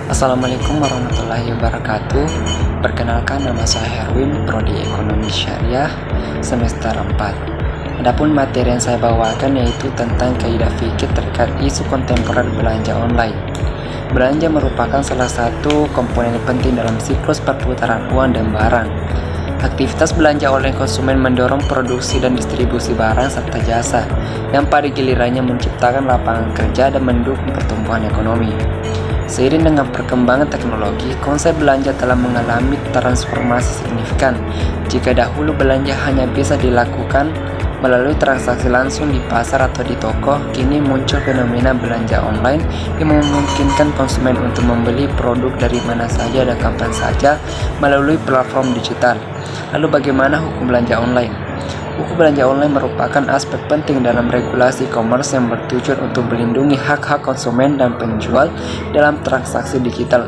Assalamualaikum warahmatullahi wabarakatuh. Perkenalkan, nama saya Herwin, Prodi Ekonomi Syariah, semester 4. Adapun materi yang saya bawakan yaitu tentang kaidah fikih terkait isu kontemporer belanja online. Belanja merupakan salah satu komponen penting dalam siklus perputaran uang dan barang. Aktivitas belanja oleh konsumen mendorong produksi dan distribusi barang serta jasa, yang pada gilirannya menciptakan lapangan kerja dan mendukung pertumbuhan ekonomi. Seiring dengan perkembangan teknologi, konsep belanja telah mengalami transformasi signifikan. Jika dahulu belanja hanya bisa dilakukan melalui transaksi langsung di pasar atau di toko, kini muncul fenomena belanja online yang memungkinkan konsumen untuk membeli produk dari mana saja dan kapan saja melalui platform digital. Lalu bagaimana hukum belanja online? Hukum belanja online merupakan aspek penting dalam regulasi e-commerce yang bertujuan untuk melindungi hak-hak konsumen dan penjual dalam transaksi digital.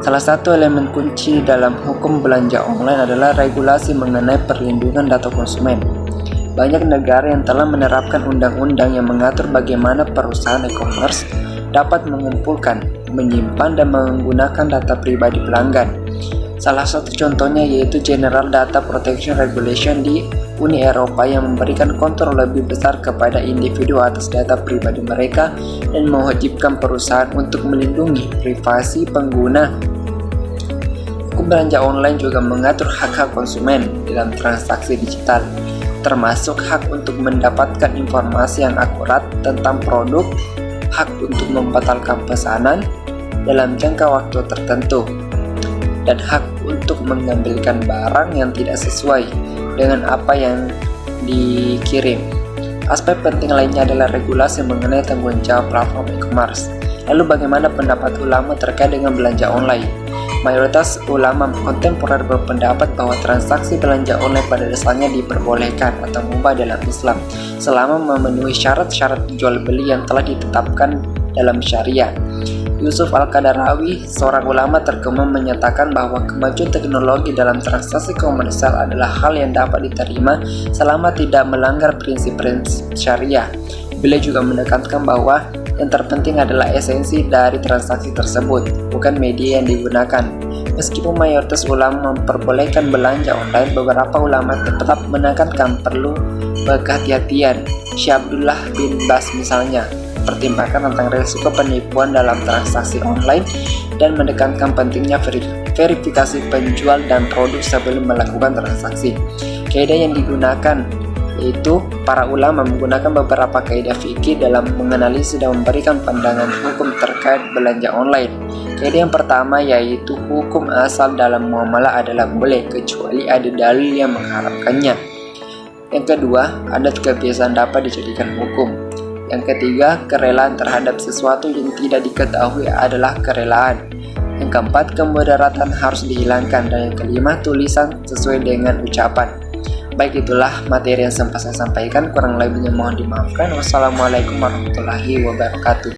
Salah satu elemen kunci dalam hukum belanja online adalah regulasi mengenai perlindungan data konsumen. Banyak negara yang telah menerapkan undang-undang yang mengatur bagaimana perusahaan e-commerce dapat mengumpulkan, menyimpan, dan menggunakan data pribadi pelanggan. Salah satu contohnya yaitu General Data Protection Regulation di Uni Eropa yang memberikan kontrol lebih besar kepada individu atas data pribadi mereka dan mewajibkan perusahaan untuk melindungi privasi pengguna. Hukum belanja online juga mengatur hak-hak konsumen dalam transaksi digital, termasuk hak untuk mendapatkan informasi yang akurat tentang produk, hak untuk membatalkan pesanan dalam jangka waktu tertentu, dan hak untuk mengambilkan barang yang tidak sesuai dengan apa yang dikirim. Aspek penting lainnya adalah regulasi mengenai tanggung jawab platform e-commerce. Lalu bagaimana pendapat ulama terkait dengan belanja online? Mayoritas ulama kontemporer berpendapat bahwa transaksi belanja online pada dasarnya diperbolehkan atau mubah dalam Islam selama memenuhi syarat-syarat jual beli yang telah ditetapkan dalam syariah. Yusuf Al-Qadarawi, seorang ulama terkemuka, menyatakan bahwa kemajuan teknologi dalam transaksi komersial adalah hal yang dapat diterima selama tidak melanggar prinsip-prinsip syariah. Beliau juga menekankan bahwa yang terpenting adalah esensi dari transaksi tersebut, bukan media yang digunakan. Meskipun mayoritas ulama memperbolehkan belanja online, beberapa ulama tetap menekankan perlu kehati-hatian. Syekh Abdullah bin Bas misalnya pertimbangkan tentang risiko penipuan dalam transaksi online dan menekankan pentingnya verifikasi penjual dan produk sebelum melakukan transaksi. Kaidah yang digunakan yaitu para ulama menggunakan beberapa kaidah fikih dalam menganalisis dan memberikan pandangan hukum terkait belanja online. Kaidah yang pertama yaitu hukum asal dalam muamalah adalah boleh kecuali ada dalil yang mengharamkannya. Yang kedua, adat kebiasaan dapat dijadikan hukum. Yang ketiga, kerelaan terhadap sesuatu yang tidak diketahui adalah kerelaan. Yang keempat, kemudaratan harus dihilangkan. Dan yang kelima, tulisan sesuai dengan ucapan. Baik, itulah materi yang sempat saya sampaikan. Kurang lebihnya mohon dimaafkan. Wassalamualaikum warahmatullahi wabarakatuh.